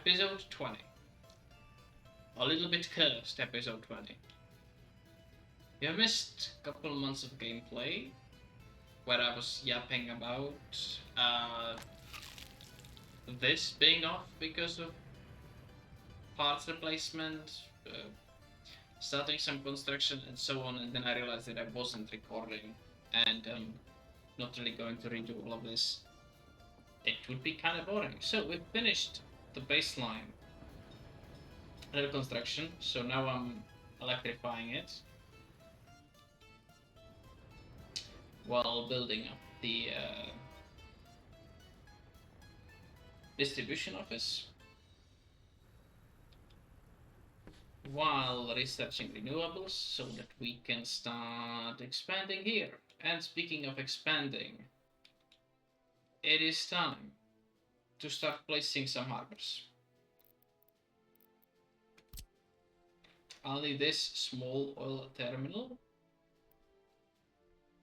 Episode 20. A little bit cursed, episode 20. You missed a couple months of gameplay where I was yapping about this being off because of parts replacement, starting some construction, and so on, and then I realized that I wasn't recording, and not really going to redo all of this. It would be kind of boring. So we finished the baseline rail construction, so now I'm electrifying it while building up the distribution office, while researching renewables so that we can start expanding here. And speaking of expanding, it is time to start placing some harbors. I'll need this small oil terminal,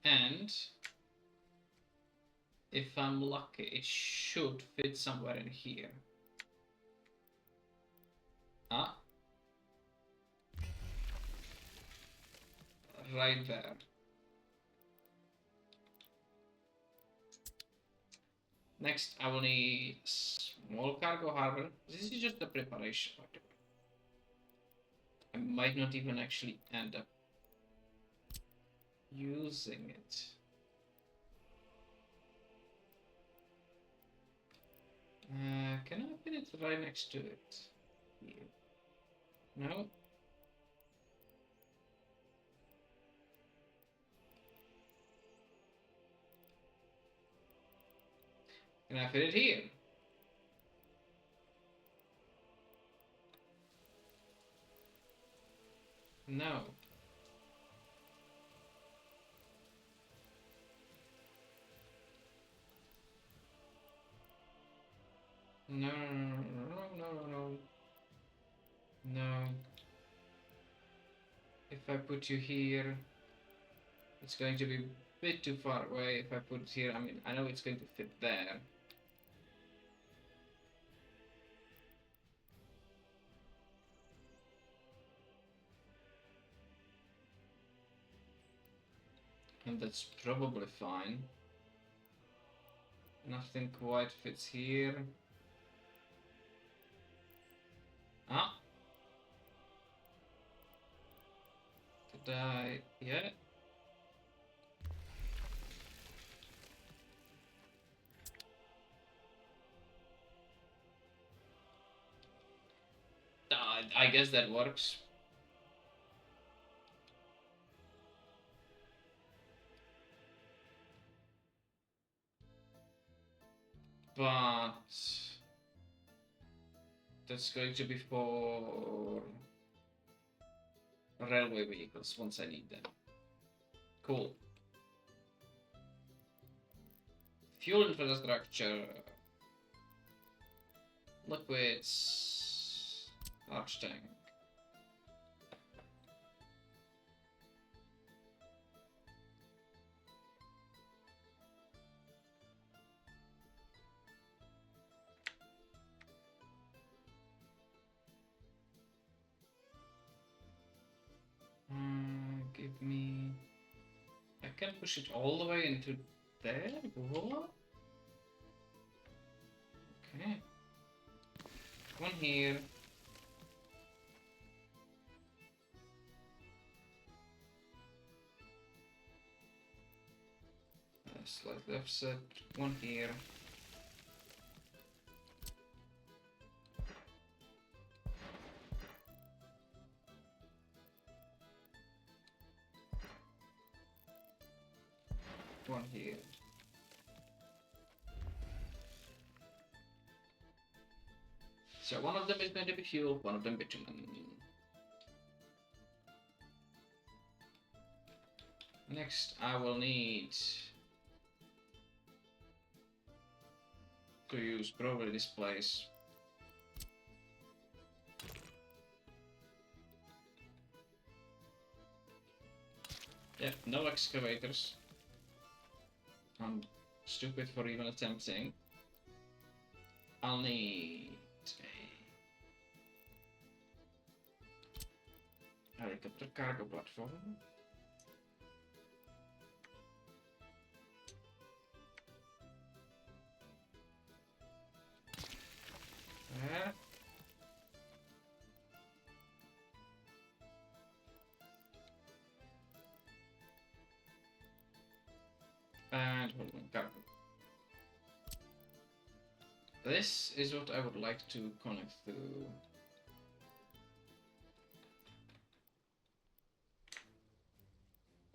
and if I'm lucky, it should fit somewhere in here. Right there. Next, I will need small cargo harbor. This is just the preparation. I might not even actually end up using it. Can I put it right next to it? Here. No? Can I fit it here? No. No, no. No. If I put you here, it's going to be a bit too far away. If I put it here, I mean, I know it's going to fit there. And that's probably fine. Nothing quite fits here. Did I? Yeah. I guess that works. But that's going to be for railway vehicles once I need them. Cool. Fuel infrastructure. Liquids. Large tank. Give me... I can push it all the way into there? What? Okay. One here. Slightly offset. One here. One here. So one of them is going to be fuel, one of them bitumen. Next, I will need to use probably this place. Yeah, no excavators. I'm stupid for even attempting. I'll need Helicopter cargo platform. And hold on, cargo. This is what I would like to connect to.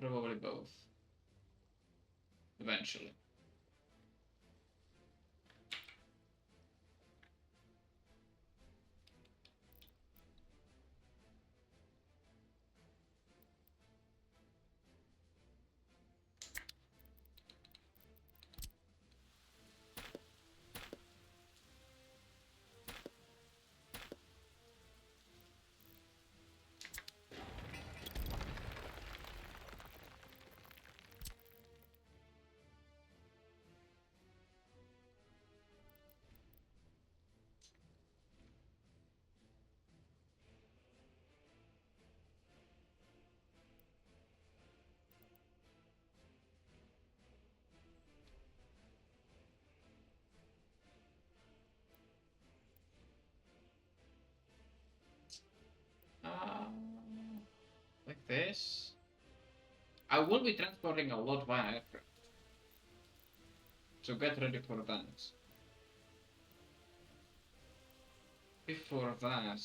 Probably both. Eventually. Like this. I will be transporting a lot via aircraft. So get ready for that. Before that,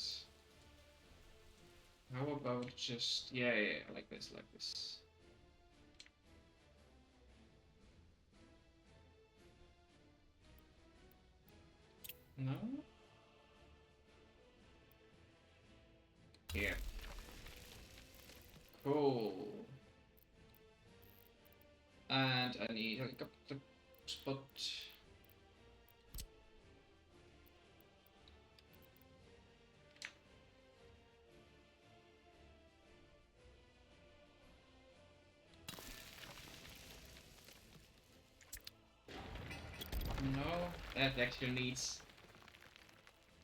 how about just yeah, like this, like this. No? Here. Cool. And I need a helicopter spot. No, that actually needs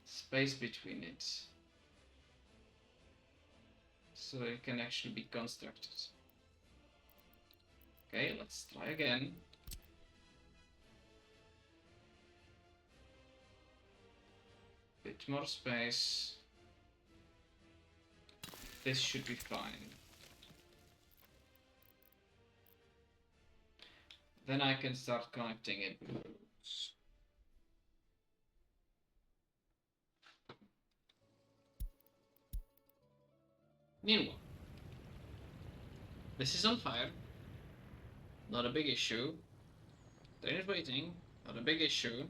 space between it. So it can actually be constructed. Okay, let's try again. Bit more space. This should be fine. Then I can start connecting it. Meanwhile, this is on fire. Not a big issue. Train is waiting. Not a big issue.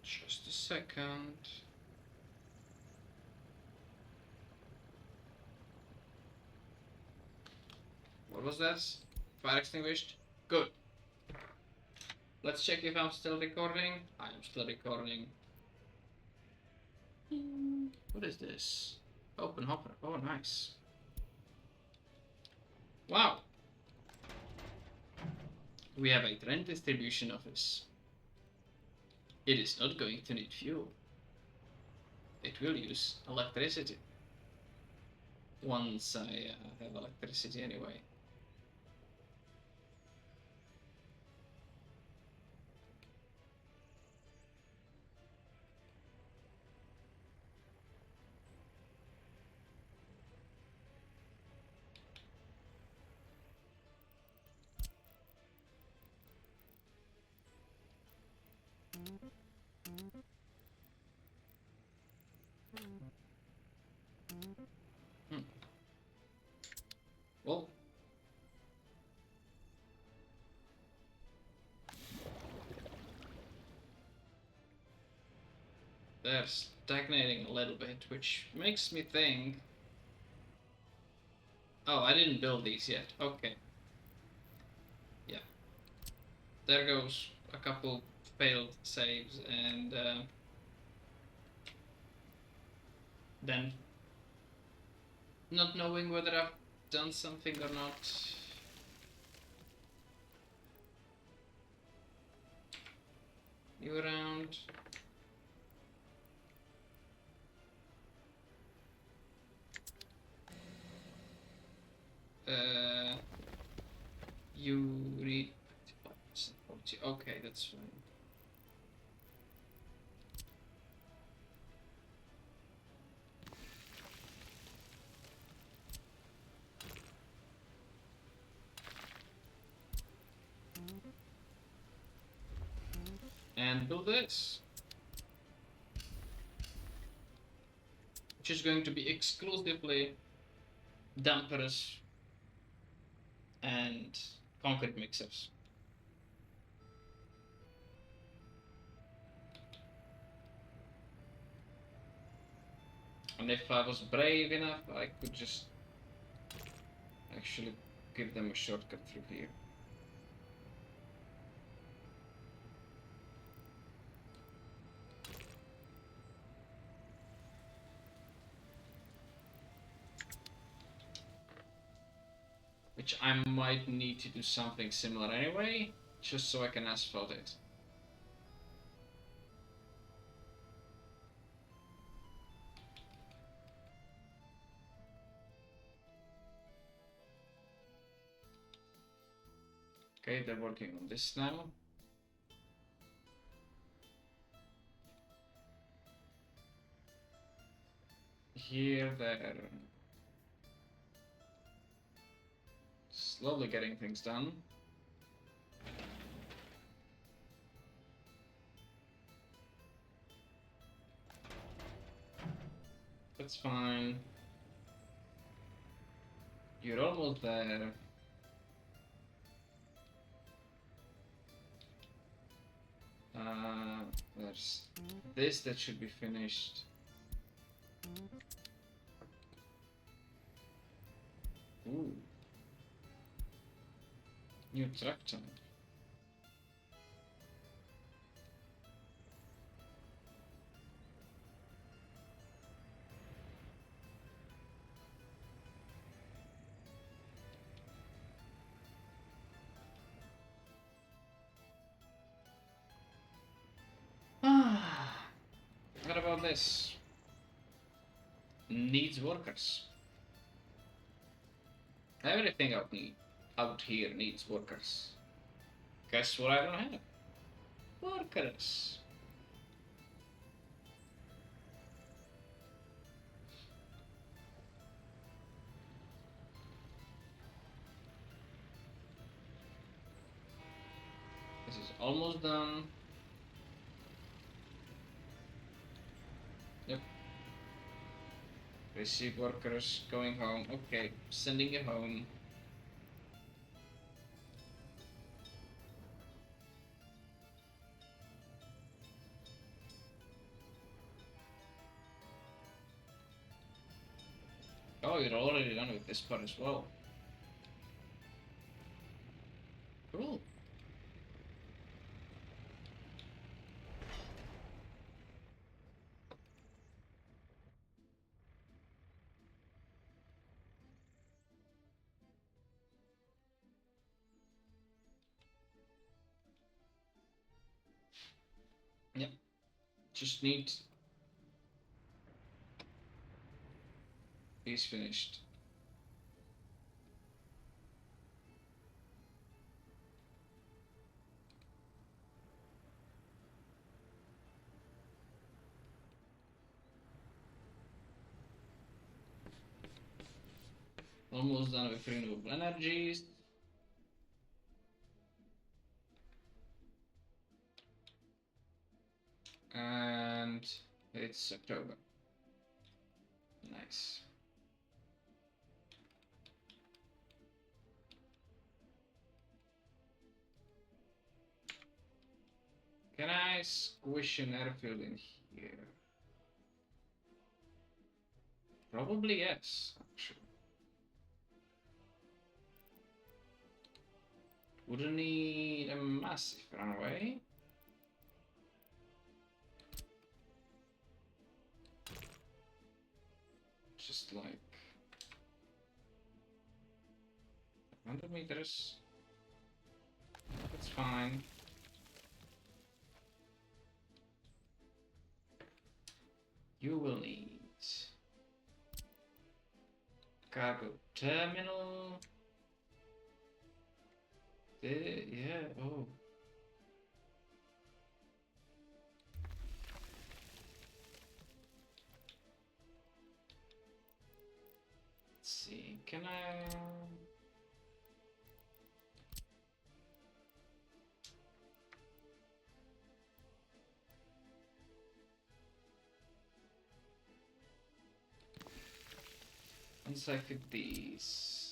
Just a second. What was that? Fire extinguished? Good. Let's check if I'm still recording. I am still recording. What is this? Open hopper. Oh, nice. Wow. We have a train distribution office. It is not going to need fuel. It will use electricity. Once I have electricity anyway. Well, they're stagnating a little bit, which makes me think. Oh, I didn't build these yet. Okay. Yeah. There goes a couple failed saves, and then not knowing whether I've done something or not. You around? You read 40. Okay, that's fine. And do this, which is going to be exclusively dampers and concrete mixers. And if I was brave enough, I could just actually give them a shortcut through here. Which I might need to do something similar anyway, just so I can asphalt it. Okay, they're working on this now. Here they're slowly getting things done. That's fine. You're almost there. There's this that should be finished. Ooh. New tractor. What about this? Needs workers. Everything out here needs workers. Guess what I don't have? Workers. This is almost done. Yep. Receive workers going home. Okay, sending you home. Oh, you're already done with this part as well. Cool. Yep. Just need these finished. Almost done with renewable energies. And it's October. Nice. Can I squish an airfield in here? Probably yes, actually. Wouldn't need a massive runway. Just like 100 meters. That's fine. You will need cargo terminal. Yeah, oh. Let's see, can I... Once I fit these...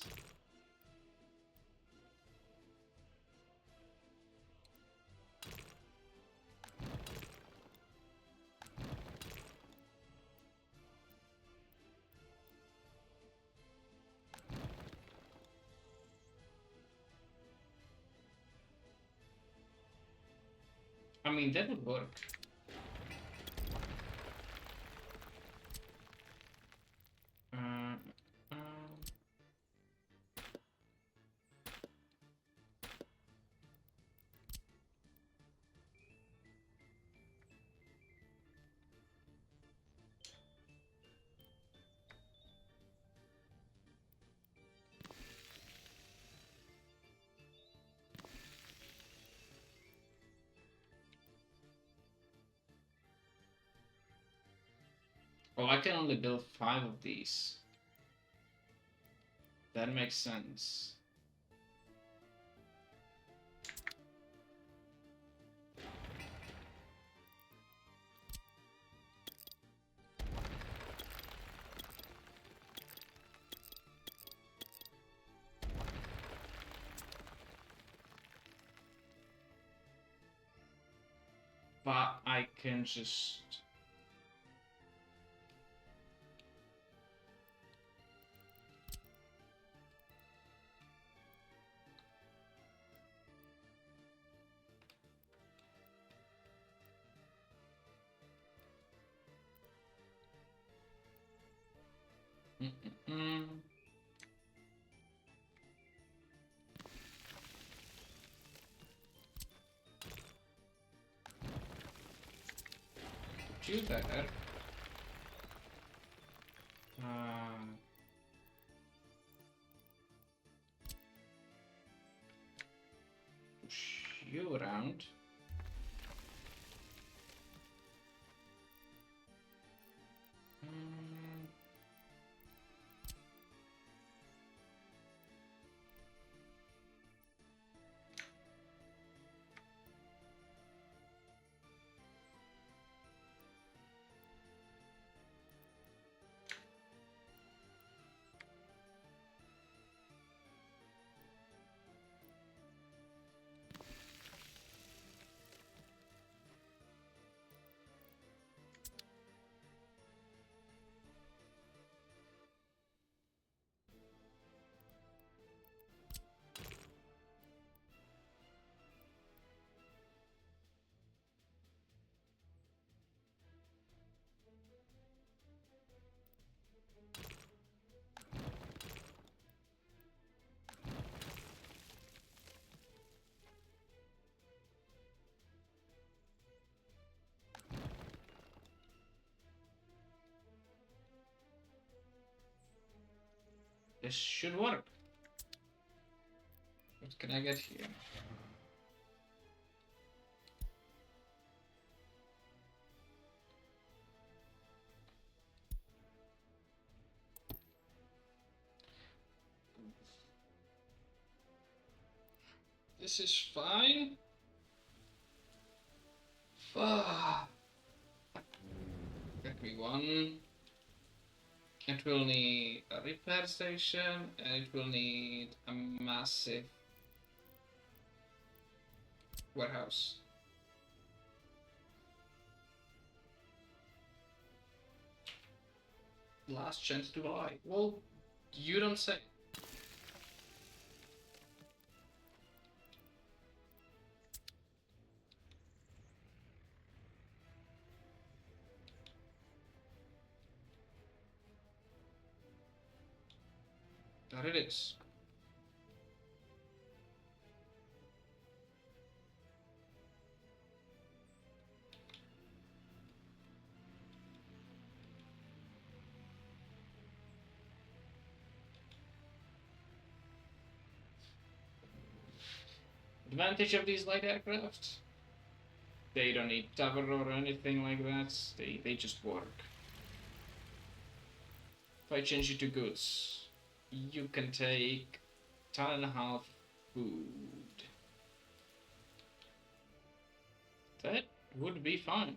I mean, that would work. Oh, I can only build 5 of these. That makes sense. But I can just... Put you there. Push you around. This should work. What can I get here? This is fine. Get me one. It will need a repair station, and it will need a massive warehouse. Last chance to buy. Well, you don't say. There it is. advantage of these light aircraft. They don't need tower or anything like that. They just work. If I change it to goods, you can take 1.5 food. That would be fine.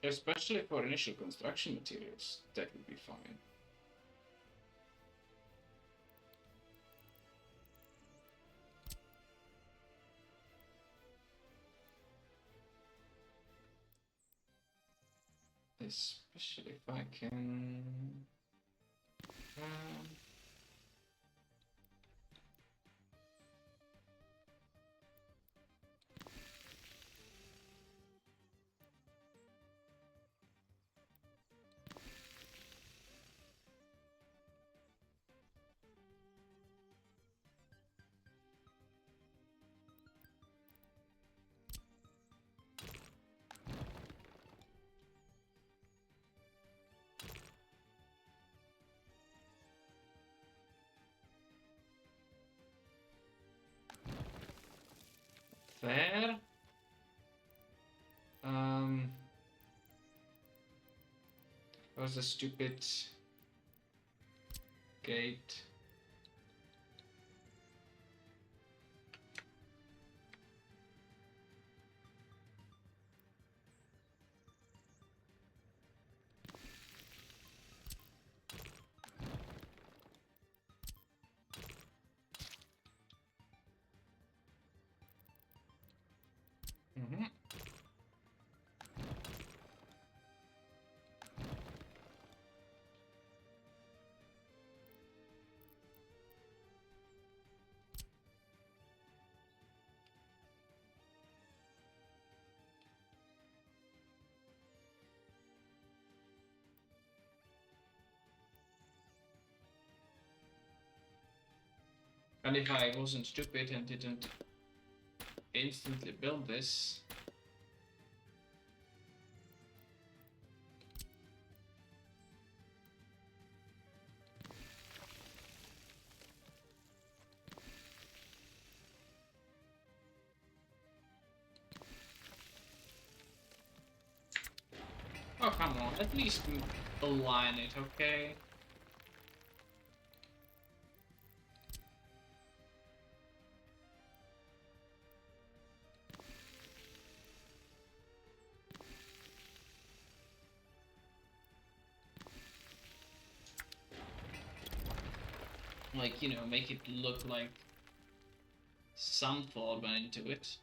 Especially for initial construction materials, that would be fine. Especially if I can... Fair. Was a stupid gate. Mm-hmm. And if I wasn't stupid and didn't instantly build this... Oh, come on, at least align it, okay? Like, you know, make it look like some thought went into it.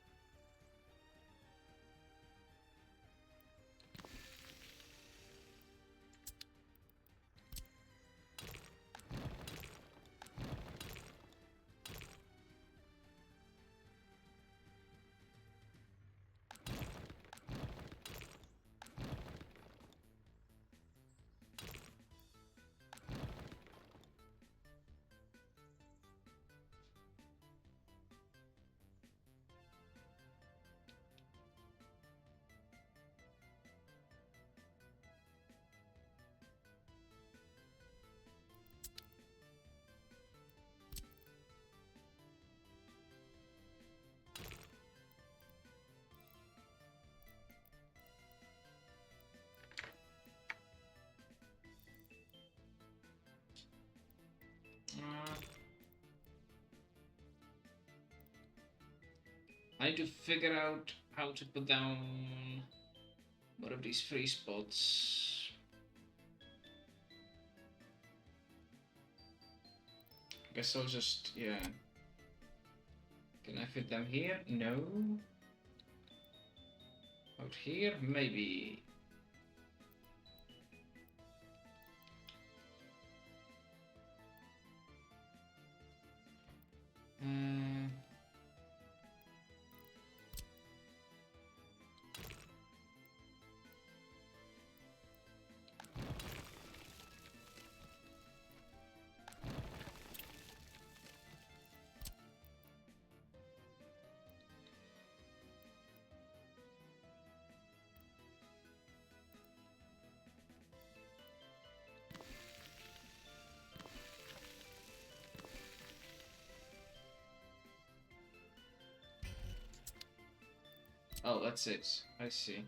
I need to figure out how to put down one of these free spots. I guess I'll just, yeah. Can I fit them here? No. Out here? Maybe. Oh, that's it. I see.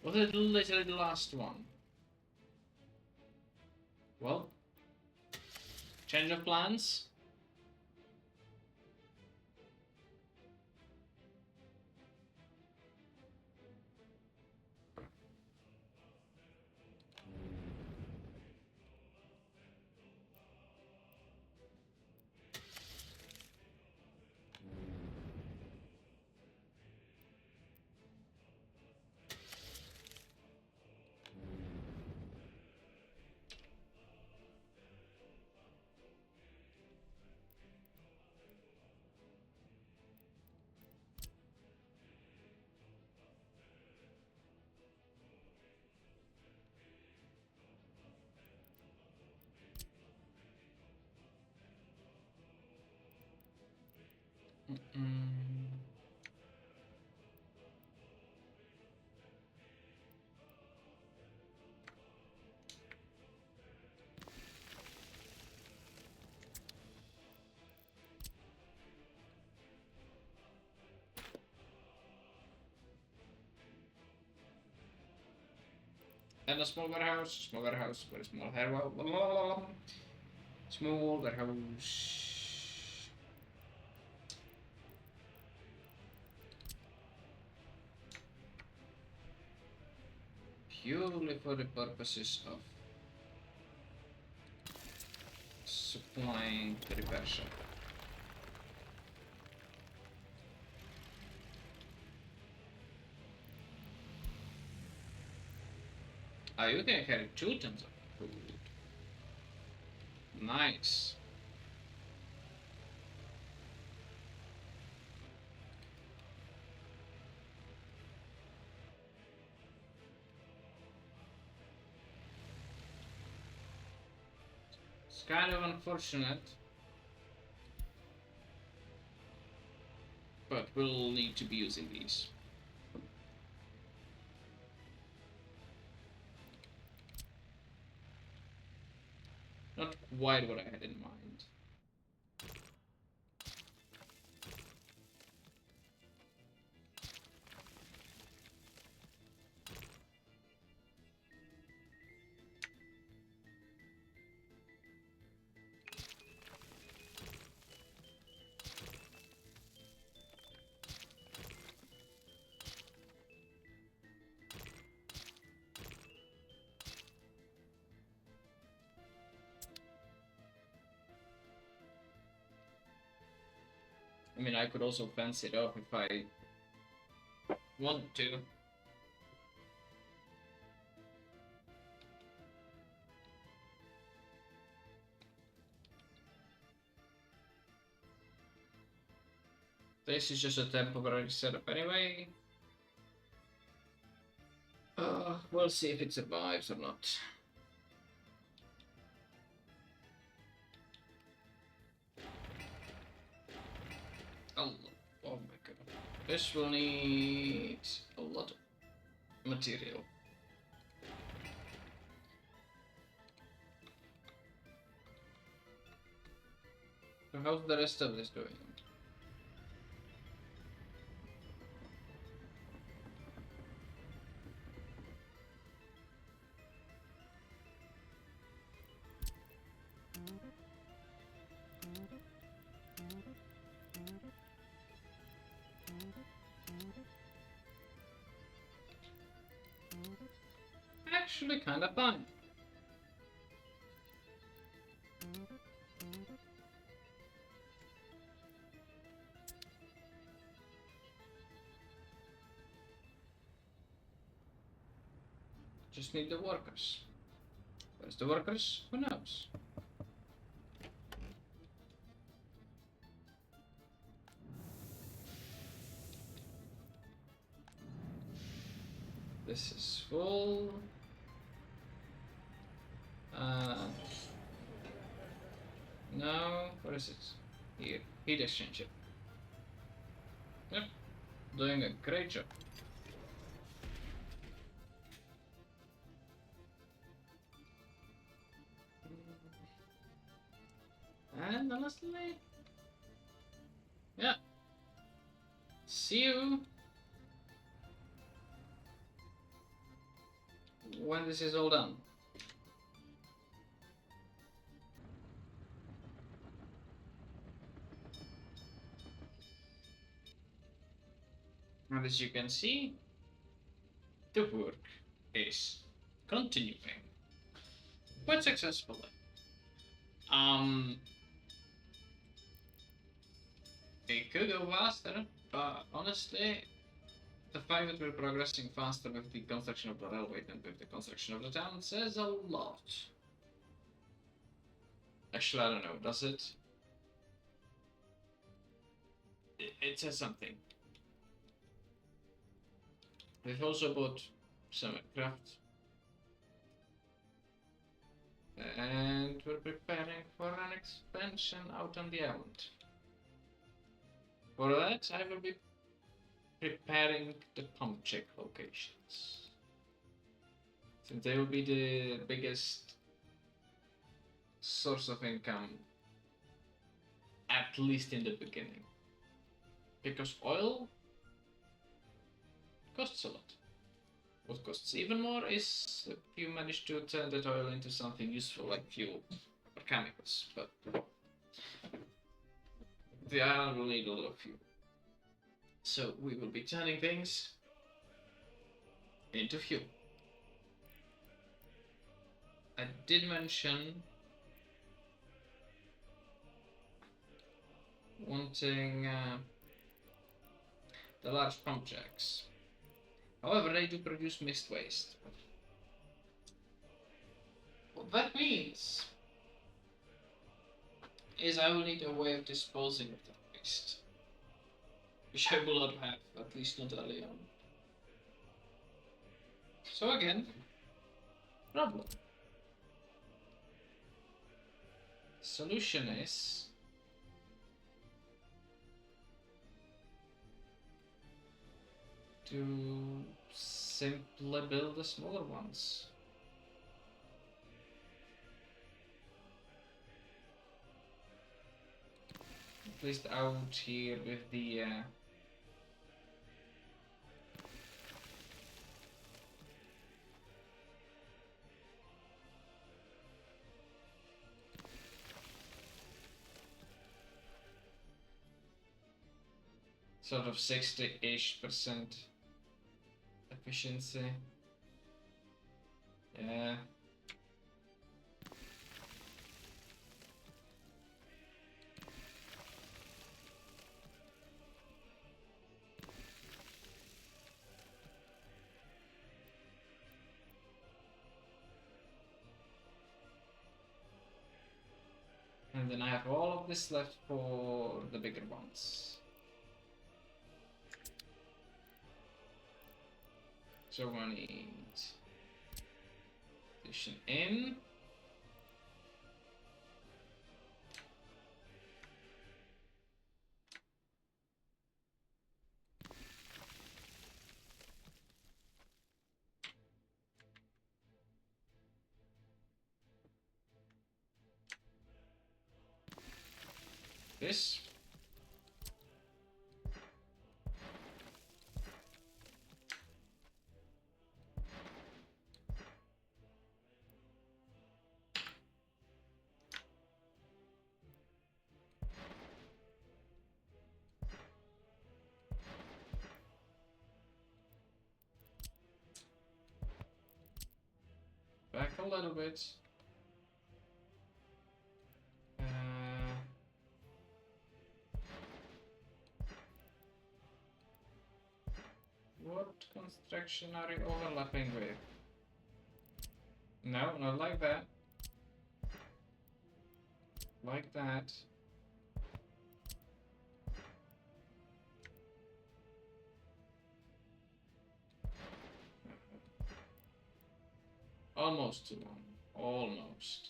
Was it literally the last one? Well, change of plans? And a small warehouse, very small warehouse, small warehouse. Purely for the purposes of supplying the repair shop. Oh, you can carry 2 tons of food. Nice. It's kind of unfortunate, but we'll need to be using these. Not quite what I had in mind. I mean, I could also fence it up if I want to. This is just a temporary setup anyway. We'll see if it survives or not. Oh my god. This will need a lot of material. So how's the rest of this doing? Actually, kind of fun. Just need the workers. Where's the workers? Who knows? This is full. No, what is it? Here, heat exchanger. Yep, doing a great job. And honestly, yeah. See you when this is all done. And as you can see, the work is continuing quite successfully. It could go faster, but honestly, the fact that we're progressing faster with the construction of the railway than with the construction of the town says a lot. Actually, I don't know, does it? It says something. We've also bought some aircraft. And we're preparing for an expansion out on the island. For that, I will be preparing the pump check locations. Since they will be the biggest source of income, at least in the beginning. Because oil costs a lot. What costs even more is if you manage to turn that oil into something useful like fuel or chemicals, but the island will need a lot of fuel. So we will be turning things into fuel. I did mention wanting the large pump jacks. However, they do produce mixed waste. What that means is I will need a way of disposing of that waste. Which I will not have, at least not early on. So again, problem. Solution is to simply build the smaller ones. At least out here with the sort of 60-ish% efficiency. Yeah. And then I have all of this left for the bigger ones. So we need addition in. This. Back a little bit. What construction are you overlapping with? No, not like that. Like that. Almost too long. Almost.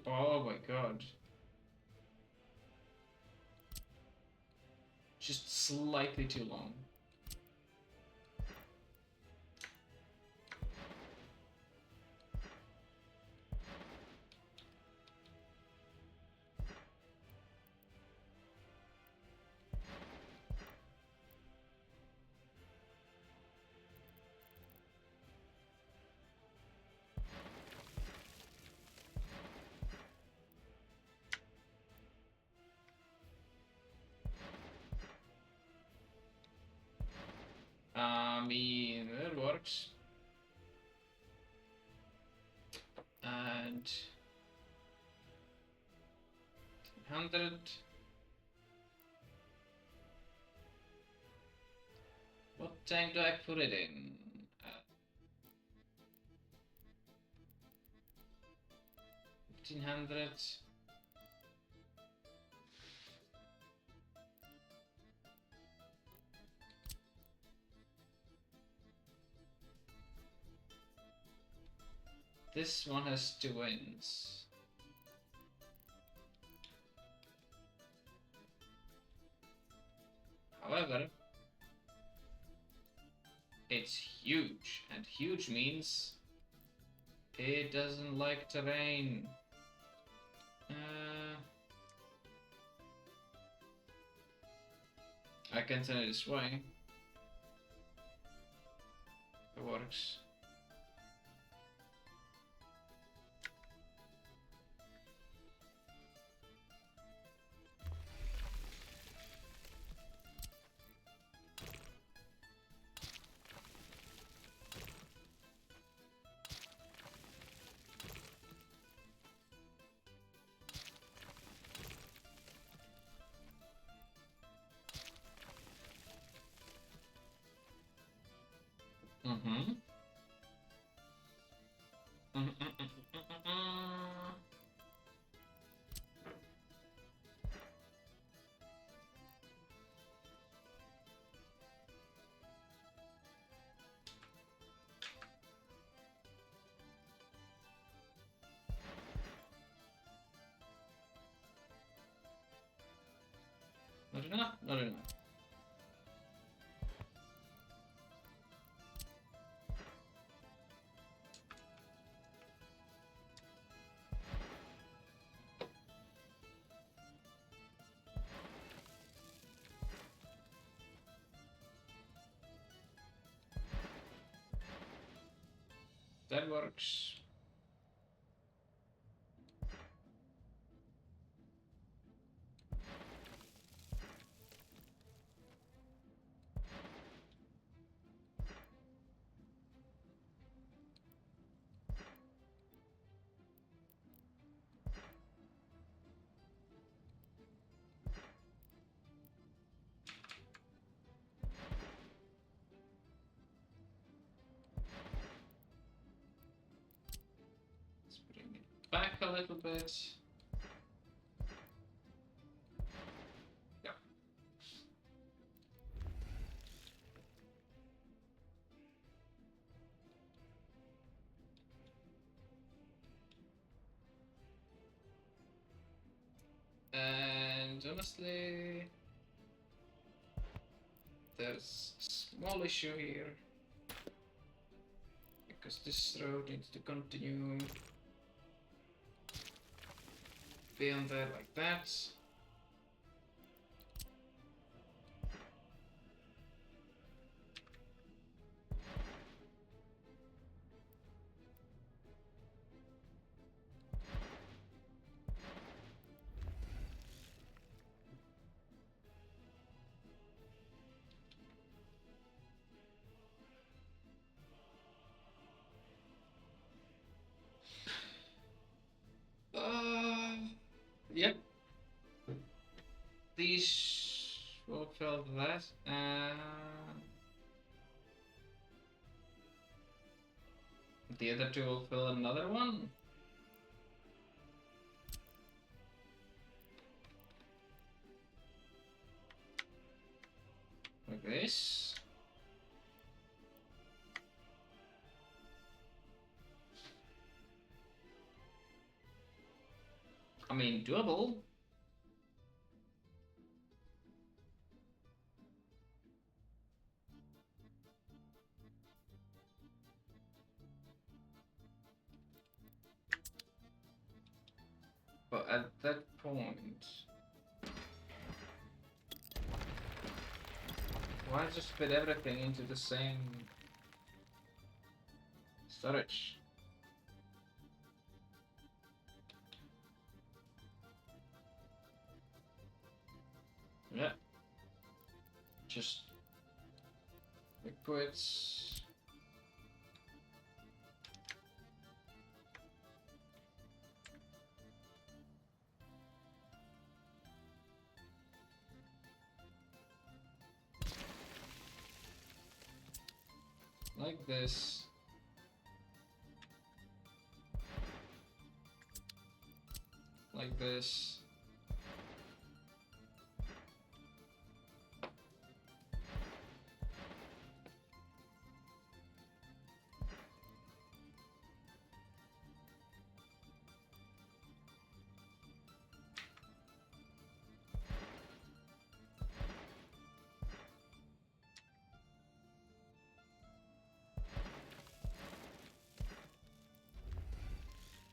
Oh my god. Just slightly too long. I mean, it works. And 100. What tank do I put it in? 1500. This one has 2 wins. However, it's huge, and huge means it doesn't like terrain. I can turn it this way. It works. Mm-hmm. Not enough, not enough. That works. Let's bring it back a little bit. Yeah. And honestly, there's a small issue here. Because this road needs to continue beyond there like that. these fulfill that. The other two will fill another one. Like this. I mean, doable. But at that point, why just fit everything into the same storage? Yeah. Just liquids. Like this. Like this.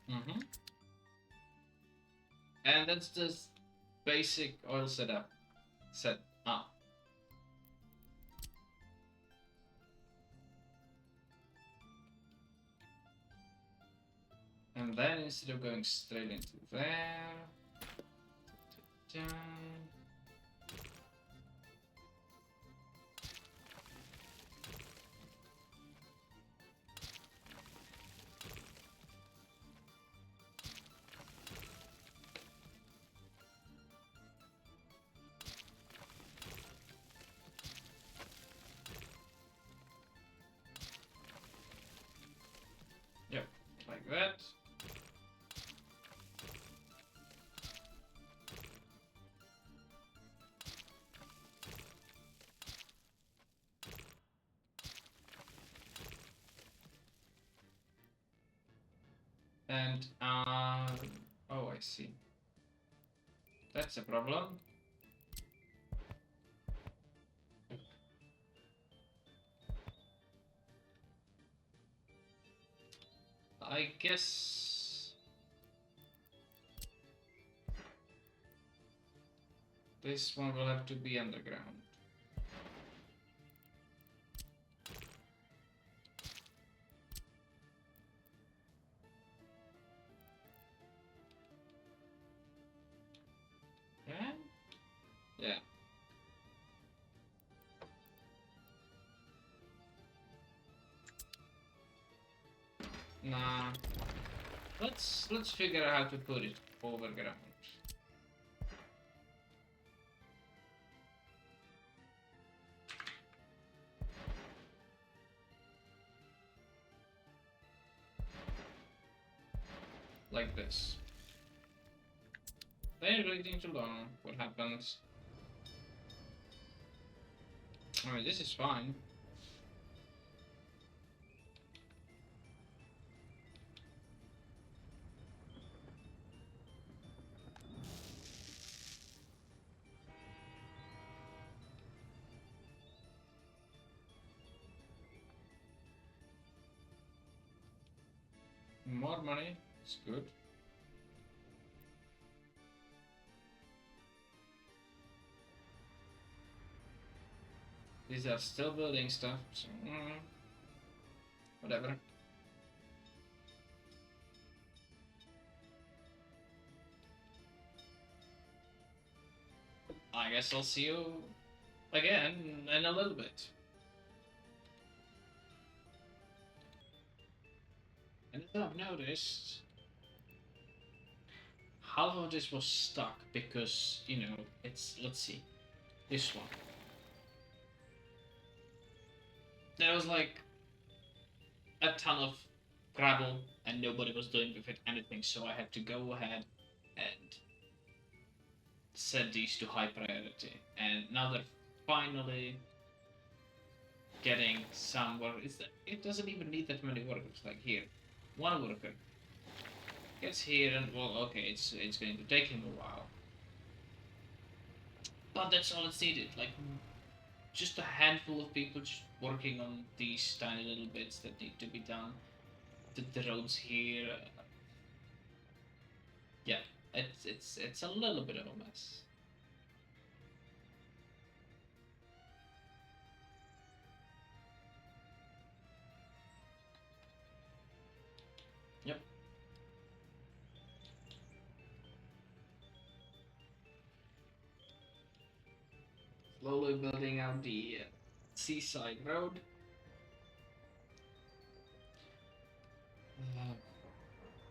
Mm-hmm. And that's just basic oil setup. Set up. And then instead of going straight into there, yep, like that. And oh, I see. That's a problem. I guess this one will have to be underground. Yeah? Yeah. Nah. Let's figure out how to put it overground. Like this. They're waiting too long. What happens? I mean, this is fine. More money. It's good. These are still building stuff, so whatever. I guess I'll see you again in a little bit. And as I've noticed, half of this was stuck because, you know, it's, let's see, this one. There was like a ton of gravel and nobody was doing with it anything, so I had to go ahead and set these to high priority. And now they're finally getting some work. It doesn't even need that many workers. Like here, one worker gets here, and well, okay, it's going to take him a while, but that's all it's needed. Like just a handful of people just working on these tiny little bits that need to be done. The roads here, yeah, it's a little bit of a mess. Yep. Slowly building out the seaside road.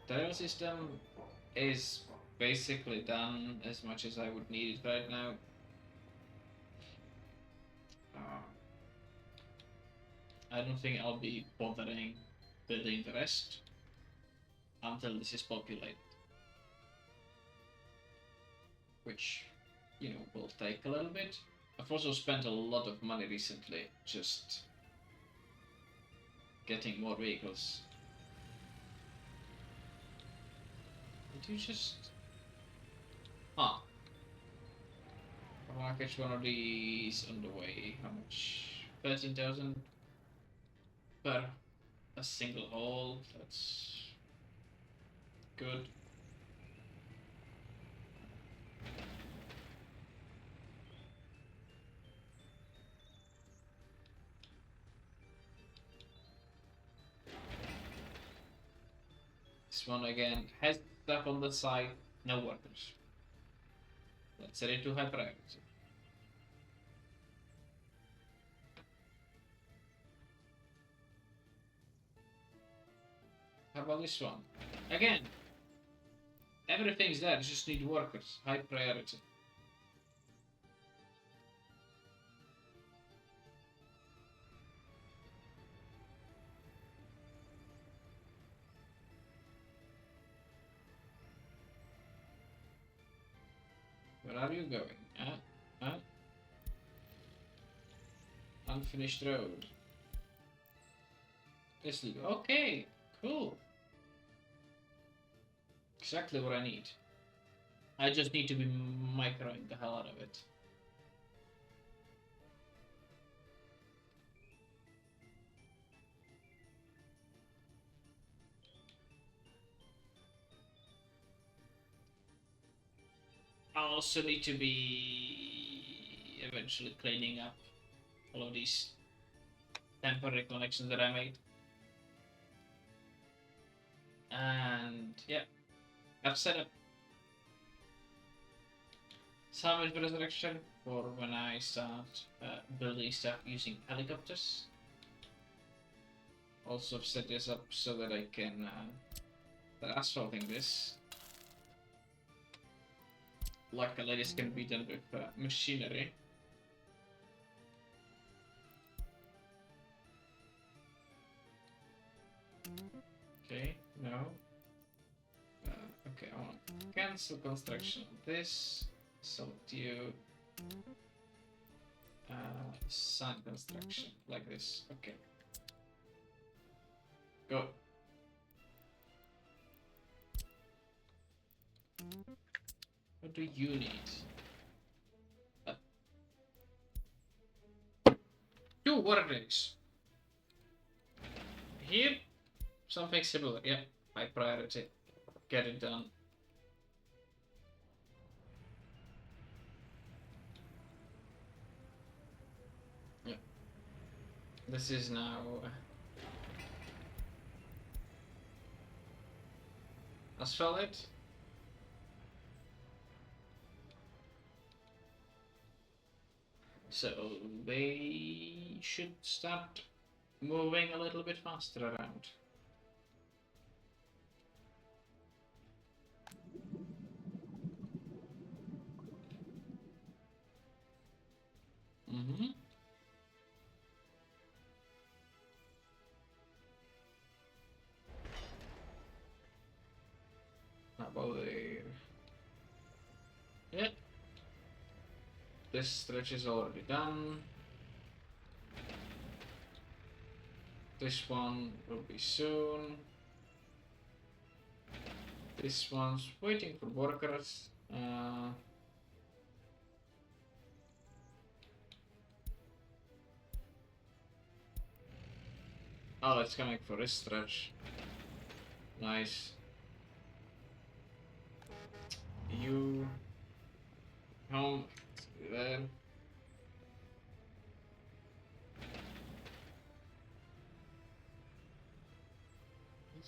The rail system is basically done as much as I would need it right now. Uh, I don't think I'll be bothering building the rest until this is populated. Which, you know, will take a little bit. I've also spent a lot of money recently just getting more vehicles. Did you just... Huh. I'll catch one of these on the way. How much? 13,000 per a single haul. That's good. This one again has stuff on the side, no workers. Let's set it to high priority. How about this one? Again, everything's there, just need workers. High priority. Where are you going? Unfinished road. This lead. Okay, cool. Exactly what I need. I just need to be microing the hell out of it. I also need to be eventually cleaning up all of these temporary connections that I made. And yeah, I've set up salvage resurrection for when I start building stuff using helicopters. Also set this up so that I can asphalting this. Luckily, this can be done with machinery. Okay, no. Okay, I want to cancel construction of this. Select you. Sign construction like this. Okay. Go. What do you need? 2 workdays. Here, something similar. Yeah, high priority. Get it done. Yeah. This is now asphalt. So they should start moving a little bit faster around. This stretch is already done. This one will be soon. This one's waiting for workers. Oh, it's coming for this stretch. Nice. You home there.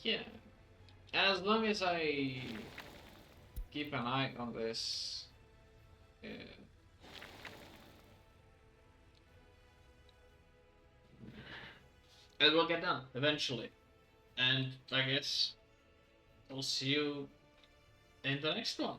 Yeah. As long as I keep an eye on this, it will get done eventually. And I guess I'll see you in the next one.